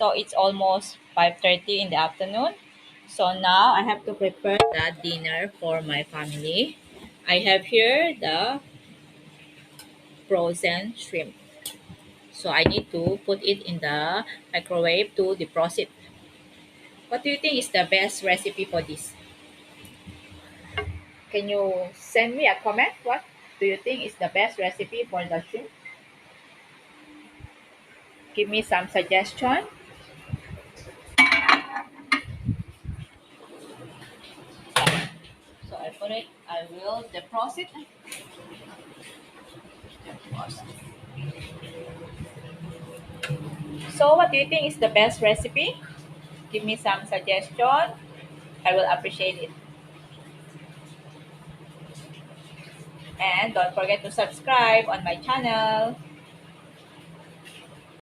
So it's almost 5:30 in the afternoon. So now I have to prepare the dinner for my family. I have here the frozen shrimp. So I need to put it in the microwave to defrost it. What do you think is the best recipe for this? Can you send me a comment? What do you think is the best recipe for the shrimp? Give me some suggestion. So I put it, I will defrost it. Defrost. So what do you think is the best recipe? Give me some suggestion. I will appreciate it. And don't forget to subscribe on my channel.